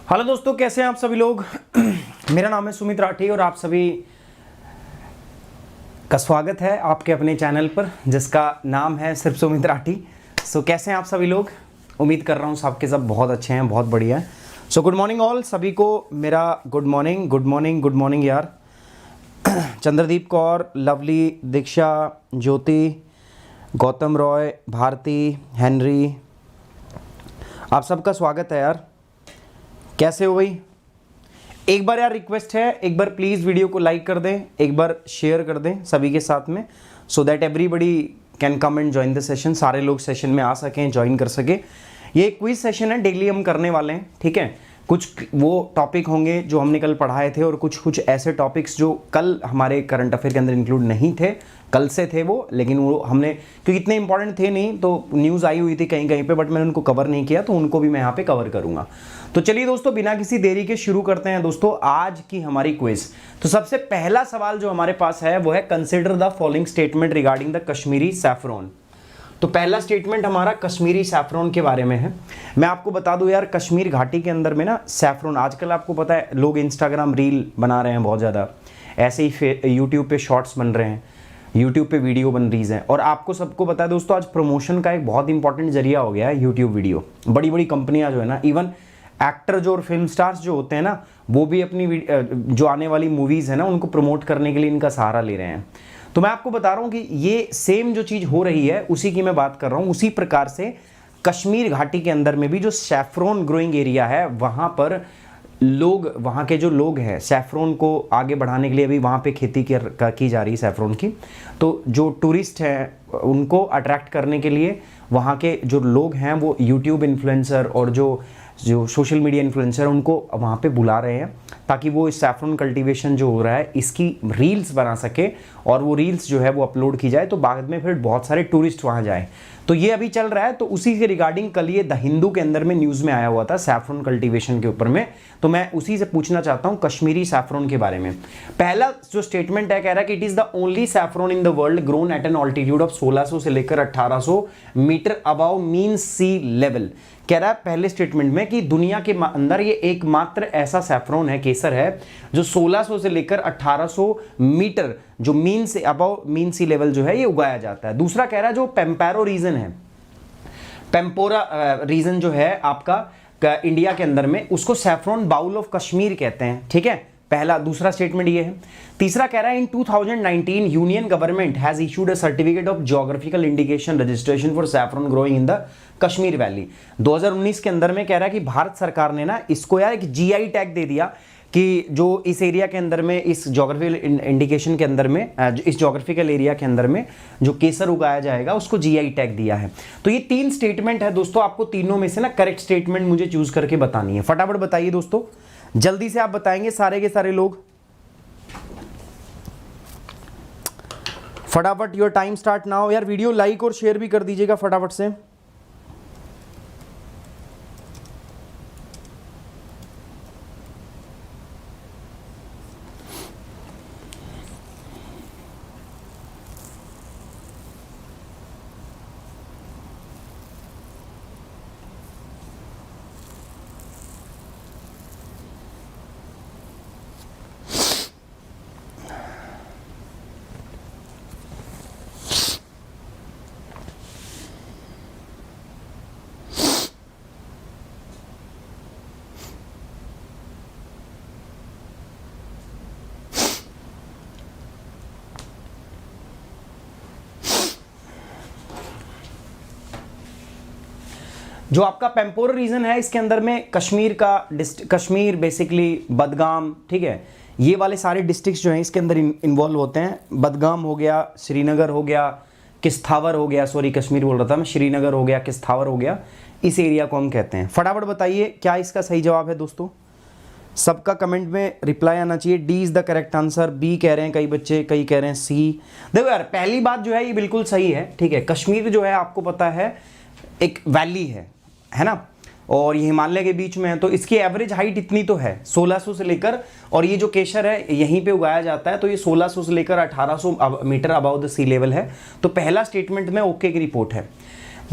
Hello दोस्तों, कैसे हैं आप सभी लोग। मेरा नाम है सुमित राठी और आप सभी का स्वागत है आपके अपने चैनल पर जिसका नाम है सिर्फ सुमित राठी। कैसे हैं आप सभी लोग। उम्मीद कर रहा हूँ सबके सब बहुत अच्छे हैं, बहुत बढ़िया है। गुड मॉर्निंग ऑल, सभी को मेरा good morning good morning good morning यार। चंद्रदीप कौर, लवली, दीक्षा, ज्योति, गौतम रॉय, भारती, हेनरी, आप सबका स्वागत है यार। कैसे हो भाई। एक बार यार रिक्वेस्ट है, एक बार प्लीज़ वीडियो को लाइक कर दें, एक बार शेयर कर दें सभी के साथ में, so that everybody can come and join the session. सारे लोग सेशन में आ सकें, ज्वाइन कर सके। ये क्विज सेशन है, डेली हम करने वाले हैं, ठीक है। कुछ वो टॉपिक होंगे जो हमने कल पढ़ाए थे और कुछ ऐसे टॉपिक्स जो कल हमारे करंट अफेयर के अंदर इंक्लूड नहीं थे, कल से थे वो, लेकिन वो हमने क्योंकि इतने इंपॉर्टेंट थे नहीं, तो न्यूज़ आई हुई थी कहीं कहीं पे, बट मैंने उनको कवर नहीं किया, तो उनको भी मैं यहाँ पे कवर करूँगा। तो चलिए दोस्तों, बिना किसी देरी के शुरू करते हैं दोस्तों आज की हमारी क्विज। तो सबसे पहला सवाल जो हमारे पास है वो है consider the following statement regarding the Kashmiri saffron. तो पहला स्टेटमेंट हमारा कश्मीरी सैफरॉन के बारे में है। मैं आपको बता दूं यार, कश्मीर घाटी के अंदर में ना सैफरॉन, आजकल आपको पता है लोग इंस्टाग्राम रील बना रहे हैं बहुत ज़्यादा, ऐसे ही यूट्यूब पे शॉर्ट्स बन रहे हैं, यूट्यूब पे वीडियो बन रही है। और आपको सबको पता है दोस्तों, आज प्रमोशन का एक बहुत इंपॉर्टेंट जरिया हो गया है यूट्यूब वीडियो। बड़ी बड़ी कंपनियां जो है ना, इवन एक्टर जो और फिल्म स्टार्स जो होते हैं ना, वो भी अपनी जो आने वाली मूवीज़ है ना उनको प्रमोट करने के लिए इनका सहारा ले रहे हैं। तो मैं आपको बता रहा हूं कि ये सेम जो चीज़ हो रही है उसी की मैं बात कर रहा हूं। उसी प्रकार से कश्मीर घाटी के अंदर में भी जो सैफरॉन ग्रोइंग एरिया है, वहां पर लोग, वहाँ के जो लोग हैं, सैफरॉन को आगे बढ़ाने के लिए अभी वहाँ पे खेती की जा रही है सैफरॉन की। तो जो टूरिस्ट हैं उनको अट्रैक्ट करने के लिए वहाँ के जो लोग हैं वो यूट्यूब इन्फ्लुएंसर और जो सोशल मीडिया इन्फ्लुएंसर उनको वहाँ पे बुला रहे हैं, ताकि वो इस सैफरॉन कल्टीवेशन जो हो रहा है इसकी रील्स बना सके, और वो रील्स जो है वो अपलोड की जाए, तो बाद में फिर बहुत सारे टूरिस्ट वहाँ जाए। तो ये अभी चल रहा है। तो उसी के रिगार्डिंग कल ये द हिंदू के अंदर में न्यूज़ में आया हुआ था सैफरॉन कल्टीवेशन के ऊपर में। तो मैं उसी से पूछना चाहता हूँ कश्मीरी सैफरॉन के बारे में। पहला जो स्टेटमेंट है, कह रहा है कि it is the only saffron in the world grown at N altitude of 1600 से लेकर 1800 मीटर अबव मीन सी लेवल। कह रहा है पहले स्टेटमेंट में कि दुनिया के अंदर ये एकमात्र ऐसा सैफरॉन है, केसर है, जो 1600 से लेकर 1800 मीटर जो मीन से अबव मीन सी लेवल जो है ये उगाया जाता है। दूसरा कह रहा है जो पेम्पेरो रीजन है, पेम्पोरा रीजन जो है आपका इंडिया के अंदर में, उसको सैफरॉन बाउल ऑफ कश्मीर कहते हैं, ठीक है। पहला दूसरा स्टेटमेंट ये है। तीसरा कह रहा है इन 2019 union government has issued a certificate of geographical indication registration for saffron growing in the Kashmir valley. 2019 के अंदर में कह रहा है कि भारत सरकार ने ना इसको यार एक जीआई टैग दे दिया कि जो इस एरिया के अंदर में, इस ज्योग्राफिकल इंडिकेशन के अंदर में, इस ज्योग्राफिकल एरिया के अंदर में जो केसर उगाया जाएगा उसको जीआई टैग दिया है। तो ये 3 स्टेटमेंट है दोस्तों, आपको तीनों में से ना करेक्ट स्टेटमेंट मुझे चूज करके बतानी है। फटाफट बताइए दोस्तों, जल्दी से आप बताएंगे सारे के सारे लोग, फटाफट। योर टाइम स्टार्ट नाउ यार। वीडियो लाइक और शेयर भी कर दीजिएगा फटाफट से। जो आपका पेम्पोर रीजन है इसके अंदर में कश्मीर का कश्मीर बेसिकली बदगाम, ठीक है, ये वाले सारे डिस्ट्रिक्ट्स जो हैं इसके अंदर इन्वॉल्व होते हैं। बदगाम हो गया, श्रीनगर हो गया, किश्तवाड़ हो गया, सॉरी कश्मीर बोल रहा था मैं, श्रीनगर हो गया, किश्तवाड़ हो गया, इस एरिया को हम कहते हैं। फटाफट बताइए क्या इसका सही जवाब है दोस्तों। सबका कमेंट में रिप्लाई आना चाहिए। D is the correct answer, B कह रहे हैं कई बच्चे, कई कह रहे हैं सी। देखो यार, पहली बात जो है ये बिल्कुल सही है, ठीक है। कश्मीर जो है आपको पता है एक वैली है ना, और ये हिमालय के बीच में है, तो इसकी एवरेज हाइट इतनी तो है 1600 से लेकर, और ये जो केसर है यहीं पे उगाया जाता है, तो ये 1600 से लेकर 1800 metre above the sea level है। तो पहला स्टेटमेंट में ओके की रिपोर्ट है।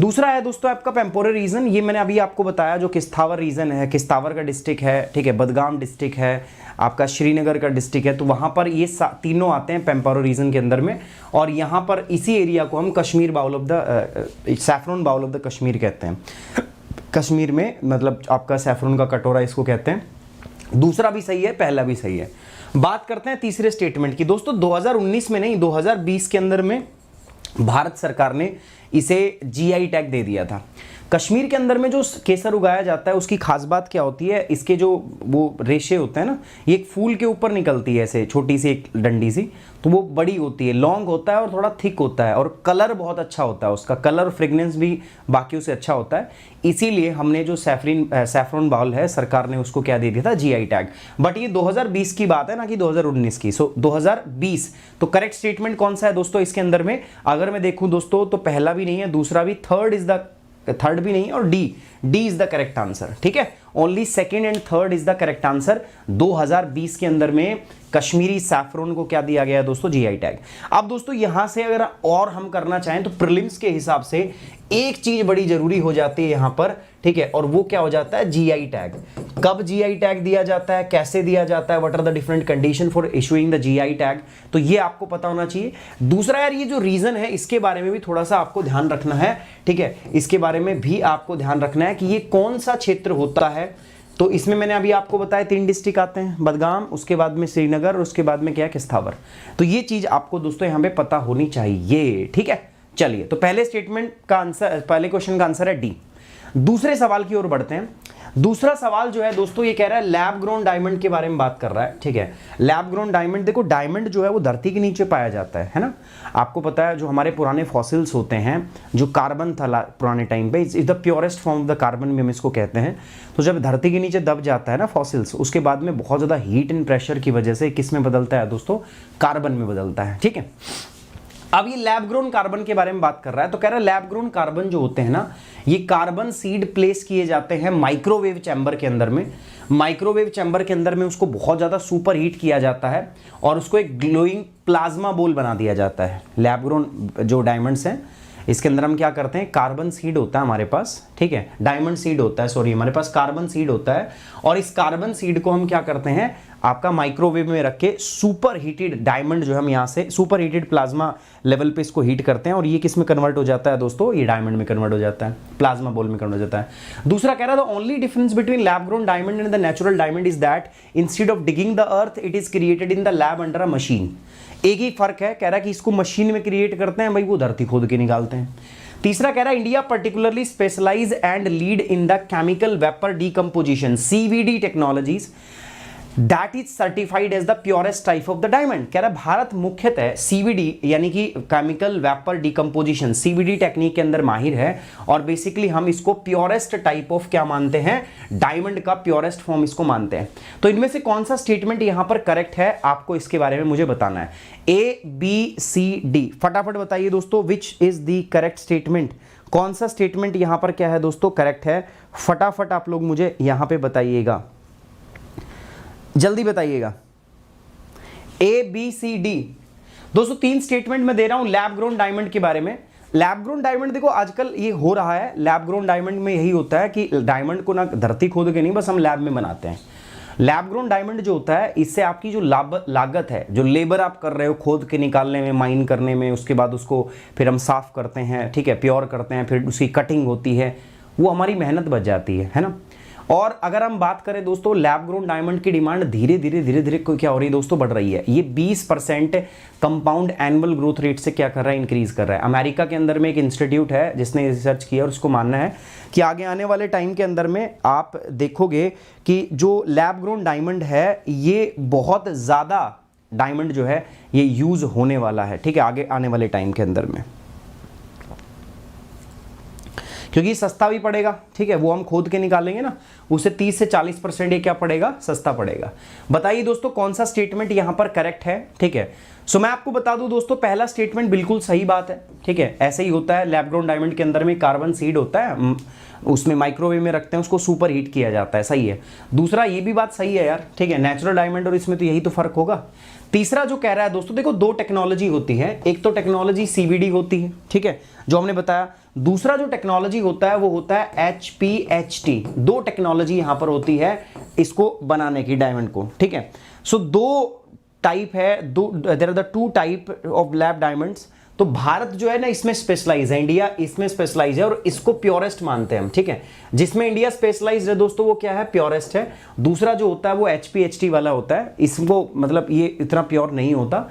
दूसरा है दोस्तों आपका पेम्पोरल रीजन, ये मैंने अभी आपको बताया, जो किश्तावर रीजन है, किश्तावर का डिस्ट्रिक्ट है, ठीक है, बदगाम डिस्ट्रिक्ट है, आपका श्रीनगर का डिस्ट्रिक्ट है, तो वहाँ पर ये तीनों आते हैं पेम्पोरल रीजन के अंदर में। और यहाँ पर इसी एरिया को हम Kashmir bowl of the saffron bowl of the Kashmir कहते हैं। कश्मीर में मतलब आपका सैफरन का कटोरा इसको कहते हैं। दूसरा भी सही है, पहला भी सही है। बात करते हैं तीसरे स्टेटमेंट की। दोस्तों 2019 में नहीं, 2020 के अंदर में भारत सरकार ने इसे जीआई टैग दे दिया था। कश्मीर के अंदर में जो केसर उगाया जाता है उसकी खास बात क्या होती है, इसके जो वो रेशे होते हैं ना, ये एक फूल के ऊपर निकलती है ऐसे छोटी सी एक डंडी सी, तो वो बड़ी होती है, लॉन्ग होता है और थोड़ा थिक होता है, और कलर बहुत अच्छा होता है उसका, कलर फ्रेग्रेंस भी बाकियों से अच्छा होता है। इसीलिए हमने जो सैफरन बाउल है, सरकार ने उसको क्या दे दिया था, जीआई टैग। बट ये 2020 की बात है ना कि 2019 की। सो 2020, तो करेक्ट स्टेटमेंट कौन सा है दोस्तों इसके अंदर में? अगर मैं देखूं दोस्तों तो पहला भी नहीं है, दूसरा भी, थर्ड भी नहीं, और D is the correct answer. ठीक है, only second and third is the correct answer. 2020 के अंदर में कश्मीरी सैफरन को क्या दिया गया है दोस्तों, जीआई टैग। अब दोस्तों यहां से अगर और हम करना चाहें तो प्रीलिम्स के हिसाब से एक चीज बड़ी जरूरी हो जाती है यहां पर, ठीक है, और वो क्या हो जाता है, जीआई टैग। कब जीआई टैग दिया जाता है, कैसे दिया जाता है, what are the different condition for issuing the GI tag, तो ये आपको पता होना चाहिए। दूसरा यार, ये जो रीजन है इसके बारे में भी थोड़ा सा आपको ध्यान रखना है, ठीक है, इसके बारे में भी आपको ध्यान रखना है कि ये कौन सा क्षेत्र होता है। तो इसमें मैंने अभी आपको बताया 3 डिस्ट्रिक्ट आते हैं, बदगाम, उसके बाद में श्रीनगर, और उसके बाद में क्या है, किश्तावर। तो ये चीज आपको दोस्तों यहां पे पता होनी चाहिए। ठीक है, चलिए, तो पहले स्टेटमेंट का आंसर, पहले क्वेश्चन का आंसर है डी। दूसरे सवाल की ओर बढ़ते हैं। दूसरा सवाल जो है दोस्तों ये कह रहा है लैब ग्रोन डायमंड के बारे में बात कर रहा है। ठीक है, लैब ग्रोन डायमंड, देखो डायमंड जो है वो धरती के नीचे पाया जाता है ना। आपको पता है जो हमारे पुराने फॉसिल्स होते हैं, जो कार्बन था पुराने टाइम पे, is the purest form of the carbon भी हम इसको कहते हैं। तो जब धरती के नीचे दब जाता है ना फॉसिल्स, उसके बाद में बहुत ज़्यादा हीट एंड प्रेशर की वजह से किस में बदलता है दोस्तों, कार्बन में बदलता है। ठीक है, अब ये लैब ग्रोन कार्बन के बारे में बात कर रहा है, तो कह रहा है लैब ग्रोन कार्बन जो होते हैं ना, ये कार्बन सीड प्लेस किए जाते हैं माइक्रोवेव चैम्बर के अंदर में। माइक्रोवेव चैम्बर के अंदर में उसको बहुत ज़्यादा सुपर हीट किया जाता है और उसको एक ग्लोइंग प्लाज्मा बॉल बना दिया जाता है। लैब ग्रोन जो डायमंड्स हैं, इसके अंदर हम क्या करते हैं, कार्बन सीड होता है हमारे पास, ठीक है, डायमंड सीड होता है, सॉरी, हमारे पास कार्बन सीड होता है, और इस कार्बन सीड को हम क्या करते हैं, आपका माइक्रोवेव में रख के सुपर हीटेड डायमंड जो हम यहाँ से सुपर हीटेड प्लाज्मा लेवल पे इसको हीट करते हैं, और ये किस में कन्वर्ट हो जाता है दोस्तों, ये डायमंड में कन्वर्ट हो जाता है, प्लाज्मा बॉल में कन्वर्ट हो जाता है। दूसरा कह रहा है the only difference between lab grown diamond and the natural diamond is that instead of digging the earth it is created in the lab under a machine. एक ही फर्क है, कह रहा है कि इसको मशीन में क्रिएट करते हैं भाई, वो धरती खोद के निकालते हैं। तीसरा कह रहा है India particularly specialise and lead in the chemical vapour decomposition CVD technologies that is certified as the purest type of the diamond. कह रहा है भारत मुख्यतः सीवीडी यानी कि chemical vapour decomposition CVD technique के अंदर माहिर है, और बेसिकली हम इसको प्योरेस्ट टाइप ऑफ क्या मानते हैं, डायमंड का प्योरेस्ट फॉर्म इसको मानते हैं। तो इनमें से कौन सा स्टेटमेंट यहां पर करेक्ट है, आपको इसके बारे में मुझे बताना है। ए बी सी डी, फटाफट बताइए दोस्तों, which is the correct statement. कौन सा स्टेटमेंट यहां पर क्या है दोस्तों, करेक्ट है, फटाफट आप लोग मुझे यहां पे बताइएगा, जल्दी बताइएगा। ए बी सी डी, दोस्तों 3 स्टेटमेंट मैं दे रहा हूं लैब ग्रोन डायमंड के बारे में। लैब ग्रोन डायमंड देखो आजकल ये हो रहा है, लैब ग्रोन डायमंड में यही होता है कि डायमंड को ना धरती खोद के नहीं, बस हम लैब में बनाते हैं। लैब ग्रोन डायमंड जो होता है, इससे आपकी जो लागत है, जो लेबर आप कर रहे हो खोद के निकालने में, माइन करने में, उसके बाद उसको फिर हम साफ करते हैं, ठीक है, प्योर करते हैं, फिर उसकी कटिंग होती है, वो हमारी मेहनत बच जाती है ना। और अगर हम बात करें दोस्तों, लैब ग्रोन डायमंड की डिमांड धीरे धीरे क्या हो रही है दोस्तों, बढ़ रही है। ये 20% कंपाउंड एनुअल ग्रोथ रेट से क्या कर रहा है, इंक्रीज कर रहा है। अमेरिका के अंदर में एक इंस्टीट्यूट है जिसने रिसर्च किया और उसको मानना है कि आगे आने वाले टाइम के अंदर में आप देखोगे कि जो लैब ग्रोन डायमंड है, ये बहुत ज़्यादा डायमंड जो है ये यूज़ होने वाला है, ठीक है, आगे आने वाले टाइम के अंदर में, क्योंकि सस्ता भी पड़ेगा, ठीक है, वो हम खोद के निकालेंगे ना, उसे 30 से 40% ये क्या पड़ेगा, सस्ता पड़ेगा। बताइए दोस्तों कौन सा स्टेटमेंट यहां पर करेक्ट है, ठीक है। सो मैं आपको बता दूं दोस्तों, पहला स्टेटमेंट बिल्कुल सही बात है, ठीक है, ऐसे ही होता है। लैब ग्रोन डायमंड के अंदर में कार्बन सीड होता है, उसमें माइक्रोवेव में रखते हैं, उसको सुपर हीट किया जाता है, सही है। दूसरा ये भी बात सही है यार, ठीक है, नेचुरल डायमंड और इसमें तो यही तो फर्क होगा। तीसरा जो कह रहा है दोस्तों, देखो दो टेक्नोलॉजी होती है, एक तो टेक्नोलॉजी सीवीडी होती है, ठीक है, जो हमने बताया। दूसरा जो टेक्नोलॉजी होता है वो होता है HPHT। दो टेक्नोलॉजी यहां पर होती है इसको बनाने की, डायमंड को, ठीक है। सो दो टाइप है, there are the two type of lab diamonds. तो भारत जो है ना इसमें स्पेशलाइज है, इंडिया इसमें स्पेशलाइज है और इसको प्योरेस्ट मानते हैं हम, ठीक है। जिसमें इंडिया स्पेशलाइज है दोस्तों वो क्या है, प्योरेस्ट है। दूसरा जो होता है वो HPHT वाला होता है, इसको मतलब ये इतना प्योर नहीं होता।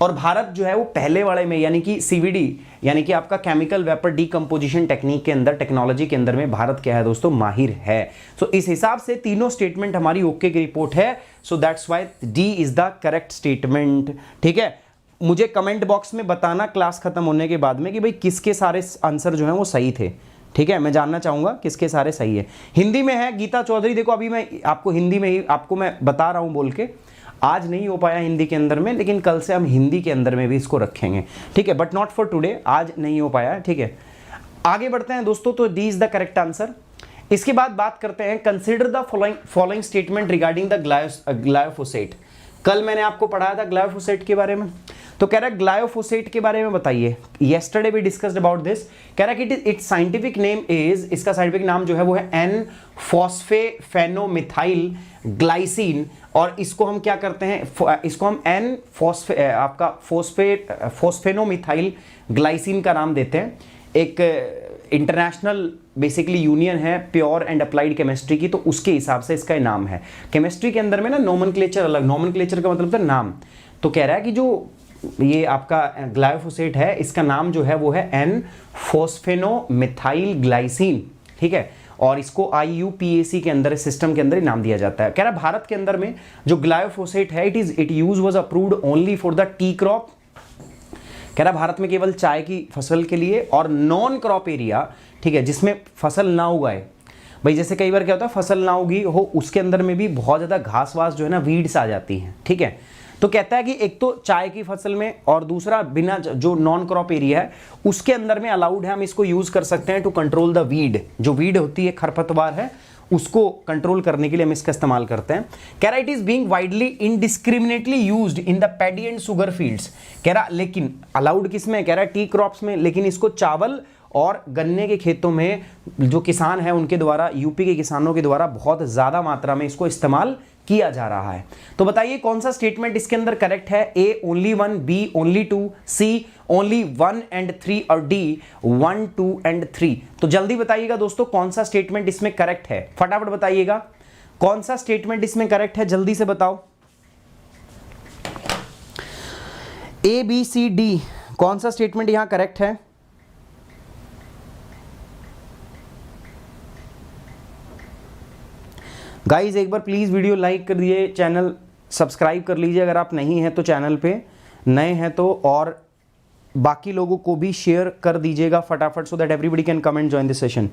और भारत जो है वो पहले वाले में यानी कि CVD यानी कि आपका केमिकल वेपर डीकंपोजिशन टेक्निक के अंदर, टेक्नोलॉजी के अंदर में भारत क्या है दोस्तों, माहिर है। सो इस हिसाब से तीनों स्टेटमेंट हमारी ओके की रिपोर्ट है। So that's why D is the correct statement, ठीक है। मुझे कमेंट बॉक्स में बताना क्लास खत्म होने के बाद में कि भाई किसके सारे आंसर जो हैं वो सही थे, ठीक है। मैं जानना चाहूंगा किसके सारे सही है। हिंदी में है गीता चौधरी, देखो अभी मैं आपको हिंदी में ही आपको मैं बता रहा हूं बोल के, आज नहीं हो पाया हिंदी के अंदर में, लेकिन कल से हम हिंदी के अंदर में भी इसको रखेंगे, ठीक है, बट नॉट फॉर टुडे, आज नहीं हो पाया, ठीक है। आगे बढ़ते हैं दोस्तों, तो D is the correct answer. इसके बाद बात करते हैं, consider the following statement regarding the glyphosate. कल मैंने आपको पढ़ाया था ग्लायोफोसेट के बारे में, तो कह रहा है ग्लायोफोसेट के बारे में बताइए। Yesterday we discussed about this. कह रहा है कि इट्स साइंटिफिक नेम इज, इसका साइंटिफिक नाम जो है वो है N फॉस्फेफेनोमिथाइल ग्लाइसिन, और इसको हम क्या करते हैं, इसको हम N आपका फॉस्फेनोमिथाइल ग्लाइसिन का नाम देते हैं। एक इंटरनेशनल बेसिकली यूनियन है प्योर एंड अप्लाइड केमिस्ट्री की, तो उसके हिसाब से इसका नाम है। केमिस्ट्री के अंदर में ना नोमेनक्लेचर अलग, नोमेनक्लेचर का मतलब था नाम। तो कह रहा है कि जो ये आपका ग्लायोफोसेट है इसका नाम जो है वो है N फॉस्फेनोमिथाइल ग्लाइसिन, ठीक है, और इसको IUPAC के अंदर, सिस्टम के अंदर ही नाम दिया जाता है। कह रहा है भारत के अंदर में जो ग्लायोफोसेट है it use was approved only for the T crop. कह रहा भारत में केवल चाय की फसल के लिए और नॉन क्रॉप एरिया, ठीक है, जिसमें फसल ना उगाए। भाई जैसे कई बार क्या होता है फसल ना उगी हो, उसके अंदर में भी बहुत ज़्यादा घास वास जो है ना वीड्स आ जाती हैं, ठीक है। तो कहता है कि एक तो चाय की फसल में और दूसरा बिना जो नॉन क्रॉप एरिया है उसके अंदर में अलाउड है, हम इसको यूज कर सकते हैं टू कंट्रोल द वीड। जो वीड होती है, खरपतवार है, उसको कंट्रोल करने के लिए हम इसका इस्तेमाल करते हैं। कह रहा it is being widely indiscriminately used in the paddy and sugar fields. कह रहा लेकिन अलाउड किसमें, कह रहा टी क्रॉप्स में, लेकिन इसको चावल और गन्ने के खेतों में जो किसान है उनके द्वारा, यूपी के किसानों के द्वारा बहुत ज्यादा मात्रा में इसको इस्तेमाल किया जा रहा है। तो बताइए कौन सा स्टेटमेंट इसके अंदर करेक्ट है। A only 1, B only 2, C only 1 and 3 और D 1, 2 and 3। तो जल्दी बताइएगा दोस्तों कौन सा स्टेटमेंट इसमें करेक्ट है, फटाफट बताइएगा कौन सा स्टेटमेंट इसमें करेक्ट है, जल्दी से बताओ। A, B, C, D कौन सा स्टेटमेंट यहां करेक्ट है। गाइज एक बार प्लीज़ वीडियो लाइक कर दिए, चैनल सब्सक्राइब कर लीजिए अगर आप नहीं हैं तो चैनल पे नए हैं तो, और बाकी लोगों को भी शेयर कर दीजिएगा फटाफट, so that everybody can come and join this session.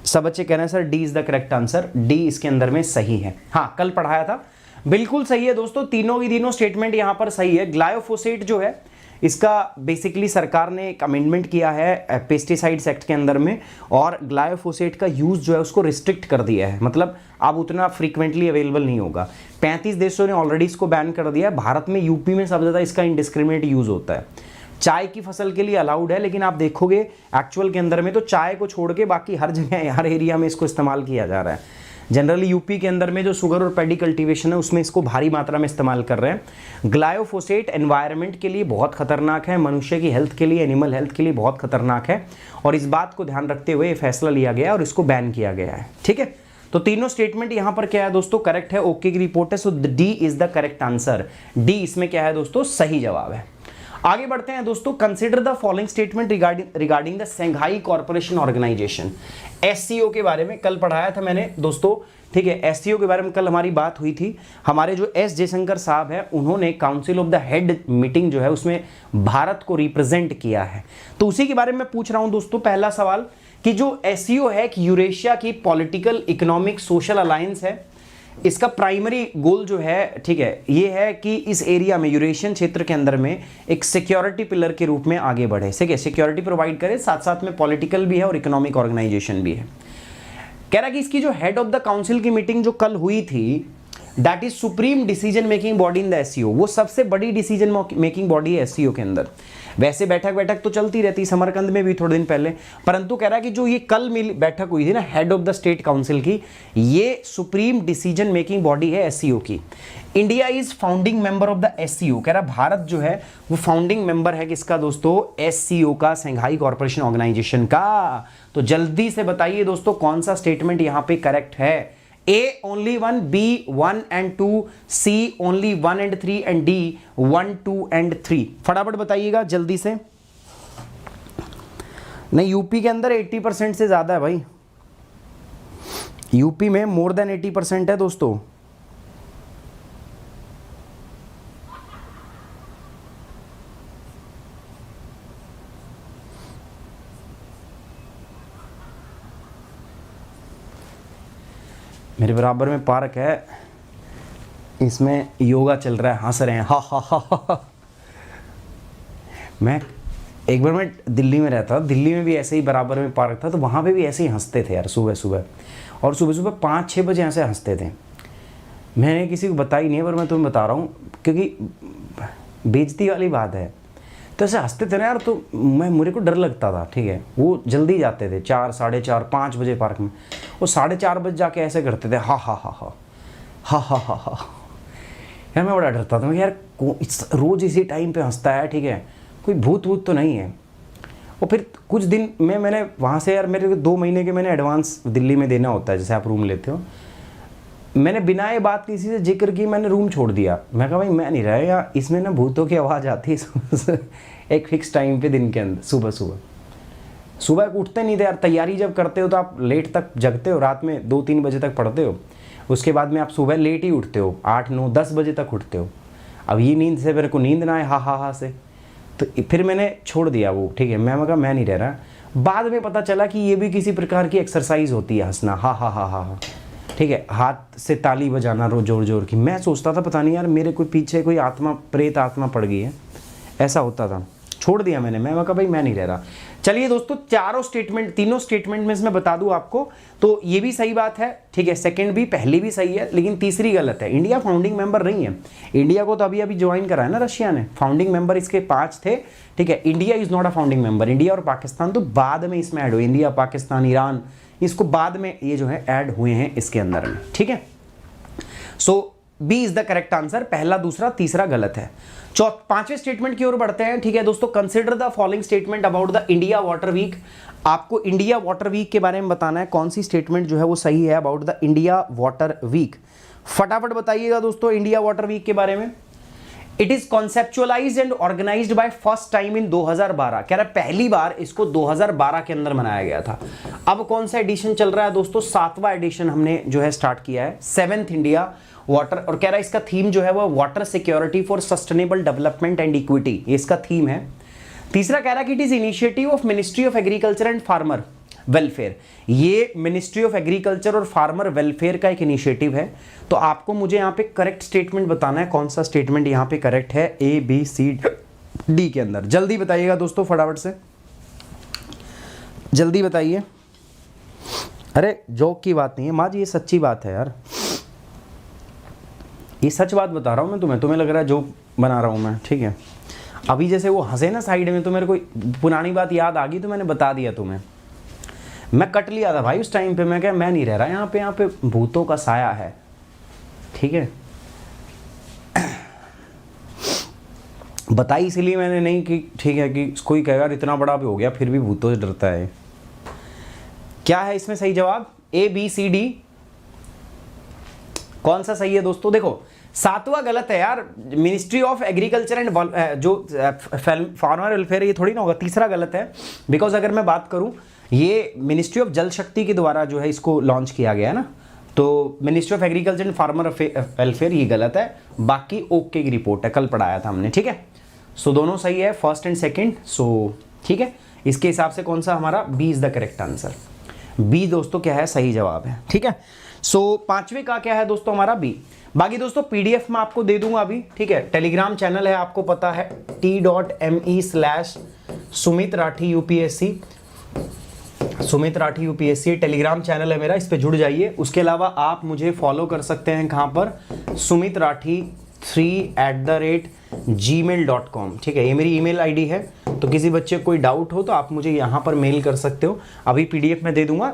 सब बच्चे कह रहे हैं sir D is the correct answer, D इसके अंदर में सही है। हाँ कल पढ़ाया था, बिल्कुल सही है दोस्तों, तीनों की तीनों स्टेटमेंट यहां पर सही है। ग्लायोफोसेट जो है इसका बेसिकली सरकार ने एक अमेंडमेंट किया है पेस्टिसाइड्स एक्ट के अंदर में, और ग्लायोफोसेट का यूज़ जो है उसको रिस्ट्रिक्ट कर दिया है, मतलब अब उतना फ्रीक्वेंटली अवेलेबल नहीं होगा। 35 देशों ने ऑलरेडी इसको बैन कर दिया है। भारत में यूपी में सबसे ज़्यादा इसका इनडिस्क्रिमिनेट यूज़ होता है। चाय की फसल के लिए अलाउड है, लेकिन आप देखोगे एक्चुअल के अंदर में तो चाय को छोड़ के बाकी हर जगह हर एरिया में इसको इस्तेमाल किया जा रहा है। जनरली यूपी के अंदर में जो शुगर और पैडी कल्टीवेशन है उसमें इसको भारी मात्रा में इस्तेमाल कर रहे हैं। ग्लायोफोसेट एनवायरनमेंट के लिए बहुत खतरनाक है, मनुष्य की हेल्थ के लिए, एनिमल हेल्थ के लिए बहुत खतरनाक है, और इस बात को ध्यान रखते हुए ये फैसला लिया गया और इसको बैन किया गया है, ठीक है। तो तीनों स्टेटमेंट यहां पर क्या है दोस्तों करेक्ट है, ओके की रिपोर्ट है। So D is the correct answer, D इसमें क्या है दोस्तों सही जवाब है। आगे बढ़ते हैं दोस्तों, consider the following statement regarding the Shanghai corporation organisation. SCO के बारे में कल पढ़ाया था मैंने दोस्तों, ठीक है। एससीओ के बारे में कल हमारी बात हुई थी। हमारे जो एस जयशंकर साहब है उन्होंने council of the head meeting जो है उसमें भारत को रिप्रेजेंट किया है, तो उसी के बारे में पूछ रहा हूं दोस्तों। पहला सवाल कि जो एससीओ है कि यूरेशिया की पॉलिटिकल इकोनॉमिक सोशल अलायंस है, इसका प्राइमरी गोल जो है, ठीक है, ये है कि इस एरिया में यूरेशियन क्षेत्र के अंदर में एक सिक्योरिटी पिलर के रूप में आगे बढ़े, ठीक है, सिक्योरिटी प्रोवाइड करे, साथ साथ में पॉलिटिकल भी है और इकोनॉमिक ऑर्गेनाइजेशन भी है। कह रहा कि इसकी जो हेड ऑफ द काउंसिल की मीटिंग जो कल हुई थी that is supreme decision making body in the SCO. वो सबसे बड़ी डिसीजन मेकिंग बॉडी है एससीओ के अंदर। वैसे बैठक बैठक तो चलती रहती, समरकंद में भी थोड़े दिन पहले, परंतु कह रहा है कि जो ये कल मिली बैठक हुई थी ना head of the state council की, ये सुप्रीम डिसीजन मेकिंग बॉडी है एससीओ की। India is founding member of the SCO. कह रहा भारत जो है वो फाउंडिंग मेंबर है किसका दोस्तों, एससीओ का, शंघाई कॉर्पोरेशन ऑर्गेनाइजेशन का। तो जल्दी से बताइए दोस्तों कौन सा स्टेटमेंट यहां पे करेक्ट है। A only 1, B 1 and 2, C only 1 and 3 and D 1, 2 and 3। फटाफट बताइएगा जल्दी से। नहीं, यूपी के अंदर 80% से ज्यादा है भाई, यूपी में मोर देन 80% है दोस्तों। मेरे बराबर में पार्क है, इसमें योगा चल रहा है, हंस रहे हैं, हा हा हा हा। मैं दिल्ली में रहता था, दिल्ली में भी ऐसे ही बराबर में पार्क था, तो वहाँ पे भी ऐसे ही हंसते थे यार सुबह सुबह, और सुबह सुबह 5-6 बजे ऐसे हंसते थे। मैंने किसी को बताई नहीं है, पर मैं तुम्हें बता रहा हूँ क्योंकि बेइज्जती वाली बात है। तो ऐसे हंसते थे ना यार, तो मुझे को डर लगता था, ठीक है। वो जल्दी जाते थे 4, 4:30, 5 बजे पार्क में, वो 4:30 बजे जाके ऐसे करते थे, हा हा हा हा हा हा हा हा। यार मैं बड़ा डरता था, मैं यार रोज़ इसी टाइम पे हंसता है, ठीक है, कोई भूत वूत तो नहीं है। और फिर कुछ दिन में मैंने वहाँ से यार, मेरे 2 महीने के मैंने एडवांस दिल्ली में देना होता है, जैसे आप रूम लेते हो। मैंने बिना ये बात किसी से जिक्र की मैंने रूम छोड़ दिया। मैं कहा भाई मैं नहीं रहा या इसमें ना भूतों की आवाज़ आती है एक फिक्स टाइम पे दिन के अंदर, सुबह उठते नहीं थे यार। तैयारी जब करते हो तो आप लेट तक जगते हो, रात में 2-3 बजे तक पढ़ते हो, उसके बाद में आप सुबह लेट ही उठते हो, 8, 9, 10 बजे तक उठते हो। अब ये नींद से मेरे को नींद ना आए हा हा हा से, तो फिर मैंने छोड़ दिया वो, ठीक है। मैं कहा मैं नहीं रह रहा। बाद में पता चला कि ये भी किसी प्रकार की एक्सरसाइज होती है, हंसना, हा हा हा हा, ठीक है, हाथ से ताली बजाना रो जोर जोर की। मैं सोचता था पता नहीं यार मेरे कोई पीछे कोई आत्मा, प्रेत आत्मा पड़ गई है, ऐसा होता था। छोड़ दिया मैंने, मैं कहा भाई मैं नहीं रह रहा। चलिए दोस्तों, तीनों स्टेटमेंट में मैं बता दूं आपको, तो ये भी सही बात है, ठीक है, सेकंड भी, पहली भी सही है, लेकिन तीसरी गलत है। इंडिया फाउंडिंग मेंबर नहीं है। इंडिया को तो अभी अभी ज्वाइन करा है ना रशिया ने, फाउंडिंग मेंबर इसके 5 थे, ठीक है। India is not a founding member. India और पाकिस्तान तो बाद में इसमें ऐड हुए, इंडिया, पाकिस्तान, ईरान, इसको बाद में ये जो है ऐड हुए हैं इसके अंदर में, ठीक है। So B is the correct answer. पहला, दूसरा, तीसरा गलत है। 5वें स्टेटमेंट की ओर बढ़ते हैं, ठीक है दोस्तों। Consider the following statement about the India water week. आपको इंडिया वाटर वीक के बारे में बताना है, कौन सी स्टेटमेंट जो है वो सही है about the India water week. फटाफट बताइएगा दोस्तों इंडिया वाटर वीक के बारे में। It is conceptualized and organized by first time in 2012। कह रहा है पहली बार इसको 2012 के अंदर मनाया गया था। अब कौन सा एडिशन चल रहा है दोस्तों, 7वां एडिशन हमने जो है स्टार्ट किया है, 7th इंडिया वाटर। और कह रहा है इसका थीम जो है वो water security for sustainable development and equity, ये इसका थीम है। तीसरा कह रहा है कि it is initiative of ministry of agriculture and farmer welfare. ये मिनिस्ट्री ऑफ एग्रीकल्चर और फार्मर वेलफेयर का एक इनिशिएटिव है। तो आपको मुझे यहाँ पे करेक्ट स्टेटमेंट बताना है, कौन सा स्टेटमेंट यहाँ पे करेक्ट है A, B, C, D के अंदर। जल्दी बताइएगा दोस्तों, फटाफट से जल्दी बताइए। अरे जोक की बात नहीं है माँ जी, ये सच्ची बात है यार, ये सच बात बता रहा हूँ मैं तुम्हें लग रहा है जोक बना रहा हूँ मैं, ठीक है। अभी जैसे वो हंसे ना साइड में, तो मेरे को पुरानी बात याद आ गई, तो मैंने बता दिया तुम्हें। मैं कट लिया था भाई उस टाइम पे, मैं क्या मैं नहीं रह रहा यहाँ पे भूतों का साया है, ठीक है। बताई इसलिए मैंने नहीं कि ठीक है कि कोई कहेगा इतना बड़ा भी हो गया फिर भी भूतों से डरता है। क्या है इसमें सही जवाब, A, B, C, D। कौन सा सही है दोस्तों, देखो 7वां गलत है यार, मिनिस्ट्री ऑफ एग्रीकल्चर एंड जो फार्मर वेलफेयर, ये थोड़ी ना होगा। तीसरा गलत है, बिकॉज अगर मैं बात करूं, ये मिनिस्ट्री ऑफ जल शक्ति के द्वारा जो है इसको लॉन्च किया गया ना, तो ministry of agriculture and farmer welfare ये गलत है। बाकी ओके की रिपोर्ट है, कल पढ़ाया था हमने, ठीक है। सो दोनों सही है, फर्स्ट एंड सेकेंड। सो ठीक है, इसके हिसाब से कौन सा हमारा B is the correct answer. B दोस्तों क्या है, सही जवाब है, ठीक है। सो 5वें का क्या है दोस्तों, हमारा बी। बाकी दोस्तों पीडीएफ में आपको दे दूंगा अभी, ठीक है। टेलीग्राम चैनल है, आपको पता है, t.me/Sumit Rathi UPSC। Sumit Rathi UPSC Telegram channel है मेरा, इस पे जुड़ जाइए। उसके अलावा आप मुझे फॉलो कर सकते हैं कहाँ पर, सुमित राठी 3@gmail.com, ठीक है, ये मेरी ईमेल आईडी है। तो किसी बच्चे को कोई डाउट हो तो आप मुझे यहाँ पर मेल कर सकते हो। अभी पीडीएफ में दे दूंगा।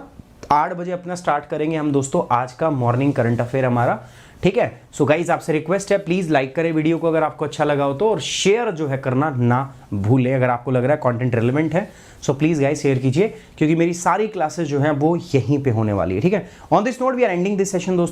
8 बजे अपना स्टार्ट करेंगे हम दोस्तों आज का मॉर्निंग करंट अफेयर हमारा, ठीक है। सो गाइज आपसे रिक्वेस्ट है, प्लीज लाइक करें वीडियो को अगर आपको अच्छा लगा हो तो, और शेयर जो है करना ना भूलें अगर आपको लग रहा है कंटेंट रिलेवेंट है। सो प्लीज गाइज शेयर कीजिए, क्योंकि मेरी सारी क्लासेस जो हैं वो यहीं पे होने वाली है, ठीक है। On this note we are ending this session दोस्तों।